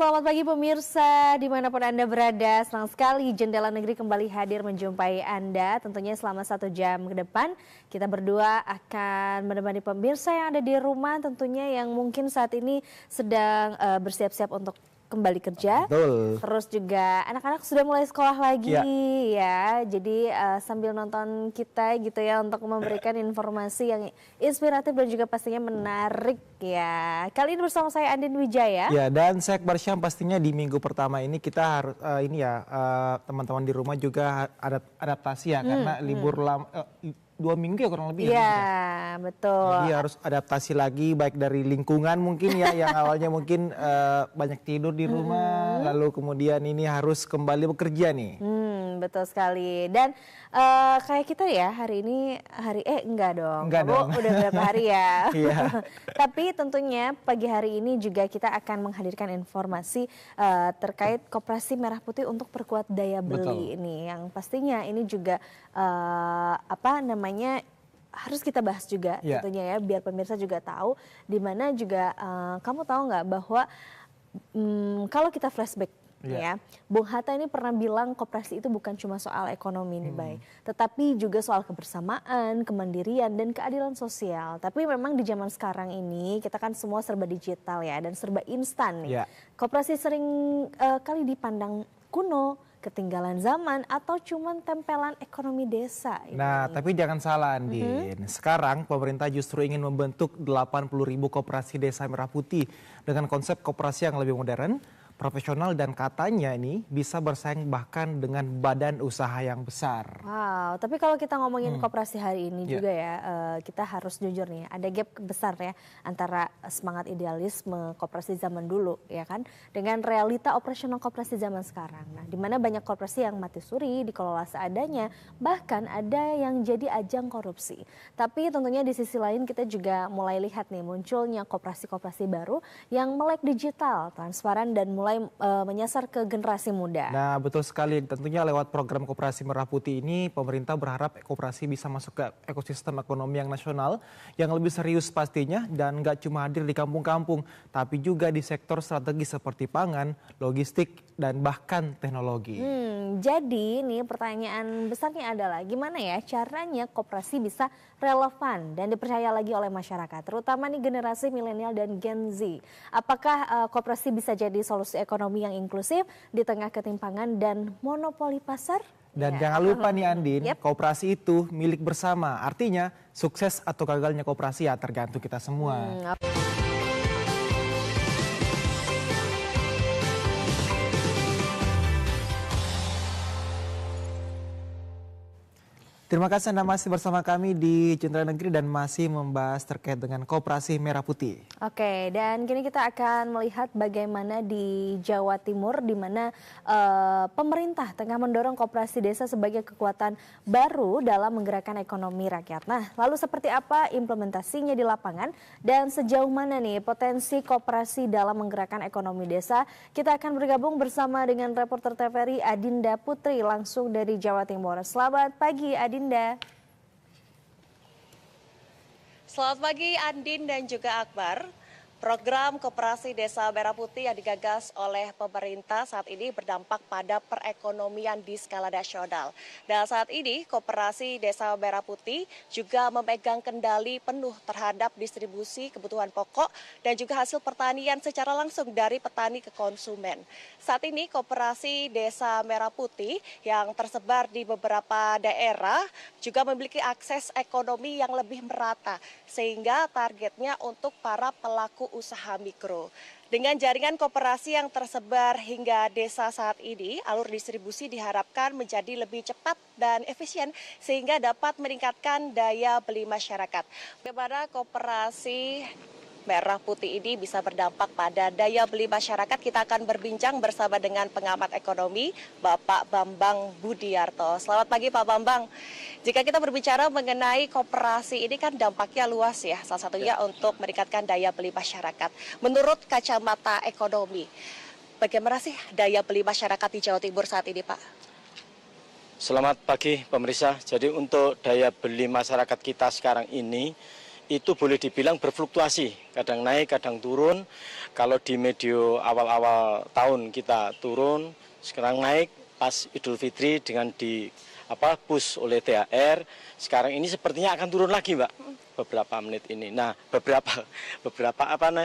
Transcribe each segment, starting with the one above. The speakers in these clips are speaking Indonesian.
selamat pagi pemirsa dimanapun Anda berada. Senang sekali Jendela Negeri kembali hadir menjumpai Anda. Tentunya selama 1 jam ke depan kita berdua akan menemani pemirsa yang ada di rumah, tentunya yang mungkin saat ini sedang bersiap-siap untuk kembali kerja. Betul. Terus juga anak-anak sudah mulai sekolah lagi ya. Jadi sambil nonton kita gitu ya untuk memberikan informasi yang inspiratif dan juga pastinya menarik ya. Kali ini bersama saya Andin Wijaya. Ya, dan saya Akbar Syam. Pastinya di minggu pertama ini kita harus teman-teman di rumah juga adaptasi ya karena libur lama 2 minggu ya kurang lebih. Iya, betul. Jadi harus adaptasi lagi baik dari lingkungan mungkin ya yang awalnya mungkin banyak tidur di rumah, lalu kemudian ini harus kembali bekerja nih. Betul sekali. Dan kayak kita ya hari ini enggak dong. Enggak dong. Udah berapa hari ya. Iya. Tapi tentunya pagi hari ini juga kita akan menghadirkan informasi terkait Koperasi Merah Putih untuk perkuat daya beli. Betul. Ini yang pastinya ini juga harus kita bahas juga tentunya ya, biar pemirsa juga tahu, di mana juga kamu tahu nggak bahwa kalau kita flashback ya, Bung Hatta ini pernah bilang koperasi itu bukan cuma soal ekonomi nih Bay, tetapi juga soal kebersamaan, kemandirian dan keadilan sosial. Tapi memang di zaman sekarang ini kita kan semua serba digital ya dan serba instan nih. Koperasi sering kali dipandang kuno, ketinggalan zaman, atau cuman tempelan ekonomi desa. Nah, tapi jangan salah Andin. Sekarang pemerintah justru ingin membentuk 80.000 koperasi desa Merah Putih dengan konsep koperasi yang lebih modern, profesional, dan katanya ini bisa bersaing bahkan dengan badan usaha yang besar. Wow, tapi kalau kita ngomongin koperasi hari ini juga ya, kita harus jujur nih, ada gap besar ya antara semangat idealisme koperasi zaman dulu ya kan, dengan realita operasional koperasi zaman sekarang. Nah, di mana banyak koperasi yang mati suri, dikelola seadanya, bahkan ada yang jadi ajang korupsi. Tapi tentunya di sisi lain kita juga mulai lihat nih munculnya koperasi-koperasi baru yang melek digital, transparan, dan mulai menyasar ke generasi muda. Nah, betul sekali. Tentunya lewat program Koperasi Merah Putih ini, pemerintah berharap koperasi bisa masuk ke ekosistem ekonomi yang nasional, yang lebih serius pastinya, dan nggak cuma hadir di kampung-kampung, tapi juga di sektor strategis seperti pangan, logistik, dan bahkan teknologi. Jadi nih pertanyaan besarnya adalah gimana ya caranya koperasi bisa relevan dan dipercaya lagi oleh masyarakat, terutama nih generasi milenial dan Gen Z. Apakah koperasi bisa jadi solusi ekonomi yang inklusif di tengah ketimpangan dan monopoli pasar? Dan jangan lupa nih Andin, koperasi itu milik bersama. Artinya sukses atau gagalnya koperasi ya tergantung kita semua. Terima kasih Anda masih bersama kami di Jendela Negeri dan masih membahas terkait dengan Koperasi Merah Putih. Oke, dan kini kita akan melihat bagaimana di Jawa Timur, di mana pemerintah tengah mendorong koperasi desa sebagai kekuatan baru dalam menggerakkan ekonomi rakyat. Nah, lalu seperti apa implementasinya di lapangan dan sejauh mana nih potensi koperasi dalam menggerakkan ekonomi desa? Kita akan bergabung bersama dengan reporter TVRI Adinda Putri langsung dari Jawa Timur. Selamat pagi Adinda. Selamat pagi Andin dan juga Akbar. Program Koperasi Desa Merah Putih yang digagas oleh pemerintah saat ini berdampak pada perekonomian di skala nasional. Dan saat ini Koperasi Desa Merah Putih juga memegang kendali penuh terhadap distribusi kebutuhan pokok dan juga hasil pertanian secara langsung dari petani ke konsumen. Saat ini Koperasi Desa Merah Putih yang tersebar di beberapa daerah juga memiliki akses ekonomi yang lebih merata, sehingga targetnya untuk para pelaku usaha mikro. Dengan jaringan koperasi yang tersebar hingga desa saat ini, alur distribusi diharapkan menjadi lebih cepat dan efisien sehingga dapat meningkatkan daya beli masyarakat. Bagaimana Koperasi Merah Putih ini bisa berdampak pada daya beli masyarakat? Kita akan berbincang bersama dengan pengamat ekonomi Bapak Bambang Budiarto. Selamat pagi Pak Bambang. Jika kita berbicara mengenai koperasi ini kan dampaknya luas ya, salah satunya untuk meningkatkan daya beli masyarakat. Menurut kacamata ekonomi, bagaimana sih daya beli masyarakat di Jawa Timur saat ini Pak? Selamat pagi pemirsa. Jadi untuk daya beli masyarakat kita sekarang ini itu boleh dibilang berfluktuasi, kadang naik, kadang turun. Kalau di medio awal-awal tahun kita turun, sekarang naik pas Idul Fitri dengan push oleh THR. Sekarang ini sepertinya akan turun lagi, Mbak, beberapa menit ini. Nah, beberapa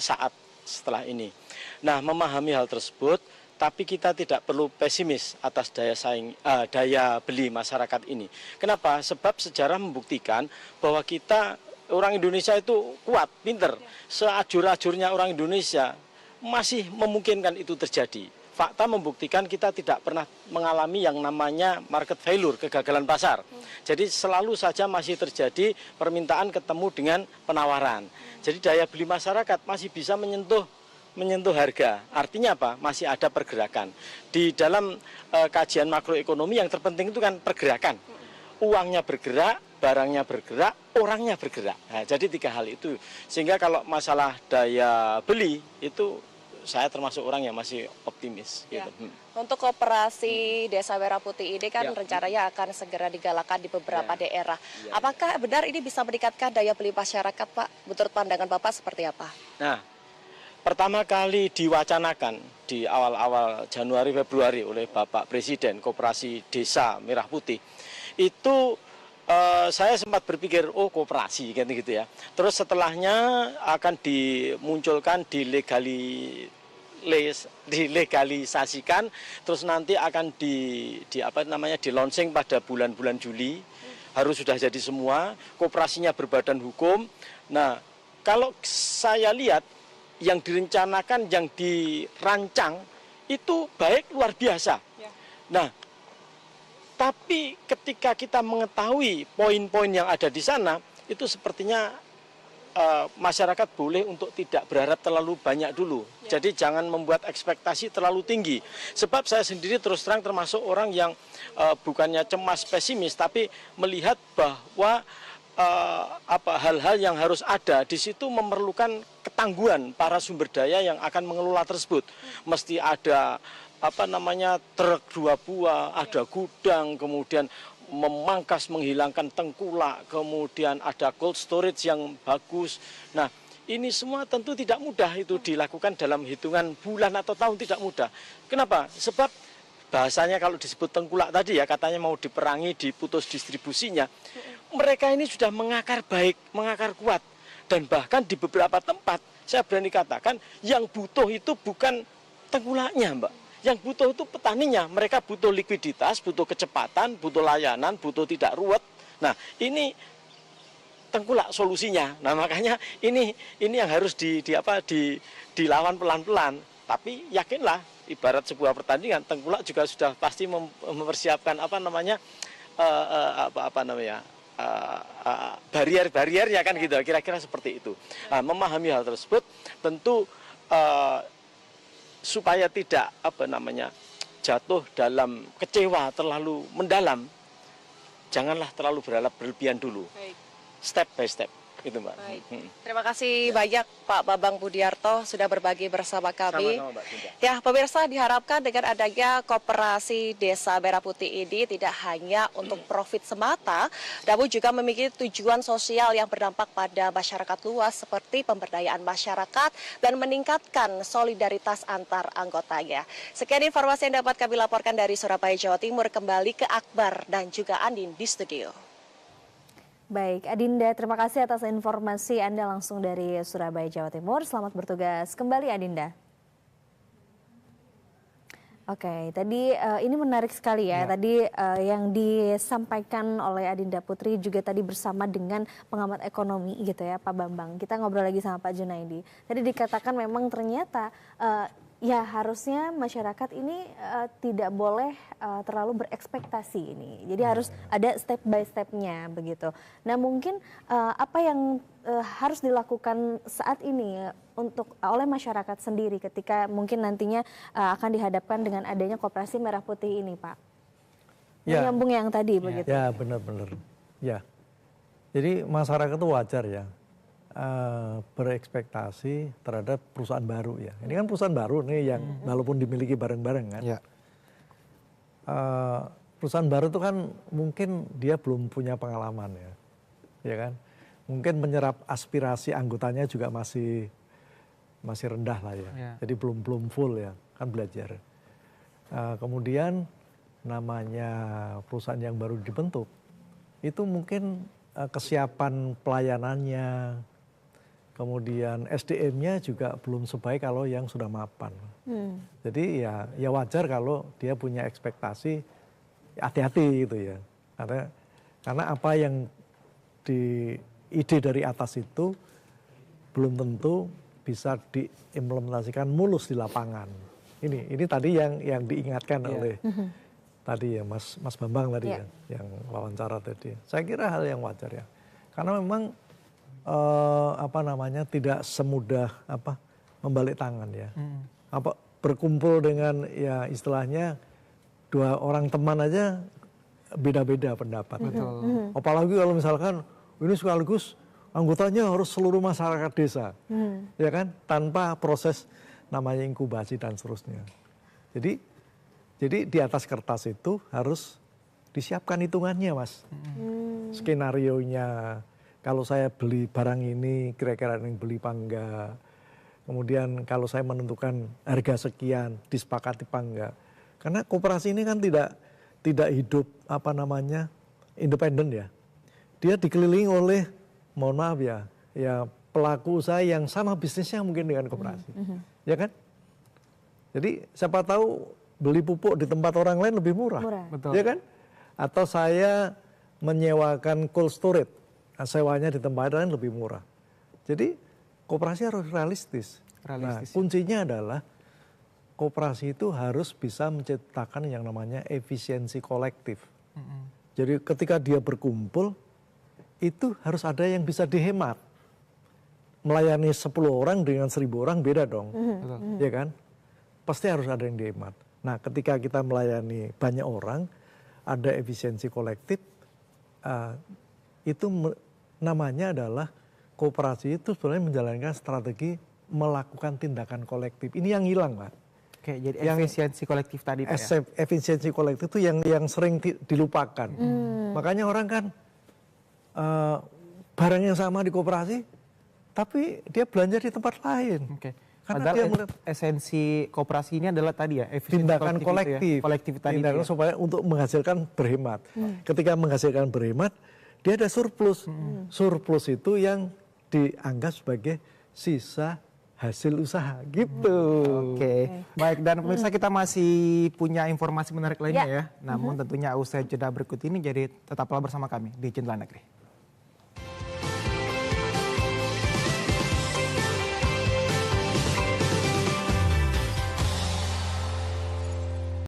saat setelah ini. Nah, memahami hal tersebut, tapi kita tidak perlu pesimis atas daya beli masyarakat ini. Kenapa? Sebab sejarah membuktikan bahwa kita orang Indonesia itu kuat, pinter. Seajur-ajurnya orang Indonesia masih memungkinkan itu terjadi. Fakta membuktikan kita tidak pernah mengalami yang namanya market failure, kegagalan pasar. Jadi selalu saja masih terjadi permintaan ketemu dengan penawaran. Jadi daya beli masyarakat masih bisa menyentuh harga. Artinya apa? Masih ada pergerakan. Di dalam kajian makroekonomi yang terpenting itu kan pergerakan. Uangnya bergerak, barangnya bergerak, orangnya bergerak. Nah, jadi 3 hal itu. Sehingga kalau masalah daya beli itu saya termasuk orang yang masih optimis. Ya. Gitu. Untuk koperasi Desa Merah Putih ini kan rencananya akan segera digalakkan di beberapa daerah. Apakah benar ini bisa meningkatkan daya beli masyarakat, Pak? Menurut pandangan Bapak seperti apa? Nah, pertama kali diwacanakan di awal-awal Januari Februari oleh Bapak Presiden Koperasi Desa Merah Putih itu saya sempat berpikir koperasi gitu ya. Terus setelahnya akan dimunculkan dilegalisasikan, terus nanti akan di launching pada bulan-bulan Juli. Harus sudah jadi semua, koperasinya berbadan hukum. Nah, kalau saya lihat yang direncanakan, yang dirancang itu baik, luar biasa. Nah, tapi ketika kita mengetahui poin-poin yang ada di sana, itu sepertinya masyarakat boleh untuk tidak berharap terlalu banyak dulu. Jadi jangan membuat ekspektasi terlalu tinggi. Sebab saya sendiri terus terang termasuk orang yang bukannya cemas pesimis, tapi melihat bahwa hal-hal yang harus ada di situ memerlukan ketangguhan para sumber daya yang akan mengelola tersebut. Mesti ada truk 2 buah, ada gudang, kemudian memangkas menghilangkan tengkulak, kemudian ada cold storage yang bagus. Nah, ini semua tentu tidak mudah itu dilakukan dalam hitungan bulan atau tahun, tidak mudah. Kenapa? Sebab bahasanya kalau disebut tengkulak tadi ya, katanya mau diperangi, diputus distribusinya. Mereka ini sudah mengakar baik, mengakar kuat. Dan bahkan di beberapa tempat, saya berani katakan, yang butuh itu bukan tengkulaknya, Mbak. Yang butuh itu petaninya, mereka butuh likuiditas, butuh kecepatan, butuh layanan, butuh tidak ruwet. Nah, ini tengkulak solusinya. Nah, makanya ini yang harus dilawan pelan-pelan. Tapi yakinlah, ibarat sebuah pertandingan, tengkulak juga sudah pasti mempersiapkan barrier-barriernya kan gitu. Kira-kira seperti itu. Nah, memahami hal tersebut tentu supaya tidak jatuh dalam kecewa terlalu mendalam, janganlah terlalu berlebihan dulu. Baik. Step by step itu, Mbak. Baik. Terima kasih banyak Pak Bambang Budiarto sudah berbagi bersama kami. Sama-sama, Mbak Cinta. Ya, pemirsa, diharapkan dengan adanya koperasi Desa Merah Putih ini tidak hanya untuk profit semata, namun juga memiliki tujuan sosial yang berdampak pada masyarakat luas seperti pemberdayaan masyarakat dan meningkatkan solidaritas antar anggotanya. Sekian informasi yang dapat kami laporkan dari Surabaya, Jawa Timur. Kembali ke Akbar dan juga Andin di studio. Baik, Adinda, terima kasih atas informasi Anda langsung dari Surabaya, Jawa Timur. Selamat bertugas kembali, Adinda. Oke, tadi ini menarik sekali ya. Tadi yang disampaikan oleh Adinda Putri juga tadi bersama dengan pengamat ekonomi gitu ya, Pak Bambang. Kita ngobrol lagi sama Pak Junaidi. Tadi dikatakan memang ternyata ya harusnya masyarakat ini tidak boleh terlalu berekspektasi ini. Jadi harus ada step by stepnya begitu. Nah, mungkin apa yang harus dilakukan saat ini oleh masyarakat sendiri ketika mungkin nantinya akan dihadapkan dengan adanya Koperasi Merah Putih ini, Pak? Ya. Menyambung yang tadi begitu. Ya, benar-benar. Ya. Jadi masyarakat itu wajar ya berekspektasi terhadap perusahaan baru ya. Ini kan perusahaan baru nih yang walaupun dimiliki bareng-bareng kan. Ya. Perusahaan baru itu kan mungkin dia belum punya pengalaman ya kan. mungkin menyerap aspirasi anggotanya juga masih rendah lah ya. Jadi belum full ya, kan belajar. Kemudian namanya perusahaan yang baru dibentuk, itu mungkin kesiapan pelayanannya, kemudian SDM-nya juga belum sebaik kalau yang sudah mapan. Jadi ya wajar kalau dia punya ekspektasi hati-hati gitu ya. Karena apa yang ide dari atas itu belum tentu bisa diimplementasikan mulus di lapangan. Ini tadi yang diingatkan oleh tadi ya Mas Bambang tadi ya, yang wawancara tadi. Saya kira hal yang wajar ya. Karena memang tidak semudah membalik tangan ya. Berkumpul dengan ya istilahnya 2 orang teman aja beda-beda pendapat. Apalagi kalau misalkan ini sekaligus anggotanya harus seluruh masyarakat desa, ya kan, tanpa proses namanya inkubasi dan seterusnya. Jadi di atas kertas itu harus disiapkan hitungannya, Mas. Skenarionya, kalau saya beli barang ini kira-kira yang beli apa enggak. Kemudian kalau saya menentukan harga sekian, disepakati apa enggak. Karena koperasi ini kan tidak hidup independen ya. Dia dikelilingi oleh, mohon maaf ya pelaku usaha yang sama bisnisnya mungkin dengan koperasi. Ya kan? Jadi siapa tahu beli pupuk di tempat orang lain lebih murah. Betul. Ya kan? Atau saya menyewakan cold storage, sewanya di tempat lain lebih murah. Jadi koperasi harus realistis. Nah, kuncinya adalah koperasi itu harus bisa menciptakan yang namanya efisiensi kolektif. Jadi ketika dia berkumpul, itu harus ada yang bisa dihemat. Melayani 10 orang dengan 1000 orang beda dong. Ya kan? Pasti harus ada yang dihemat. Nah, ketika kita melayani banyak orang, ada efisiensi kolektif, itu namanya adalah koperasi itu sebenarnya menjalankan strategi melakukan tindakan kolektif. Ini yang hilang, Pak. Oke, jadi efisiensi kolektif tadi, Pak ya? Efisiensi kolektif itu yang sering dilupakan. Makanya orang kan barang yang sama di koperasi, tapi dia belanja di tempat lain. Oke. Karena padahal esensi koperasi ini adalah tadi ya, tindakan kolektif. Kolektif tadi tindakan ya. supaya untuk menghasilkan berhemat. Ketika menghasilkan berhemat, dia ada surplus. Surplus itu yang dianggap sebagai sisa hasil usaha gitu. Oke. Baik, dan pemirsa kita masih punya informasi menarik lainnya ya. Namun tentunya usai jeda berikut ini, jadi tetaplah bersama kami di Jendela Negeri.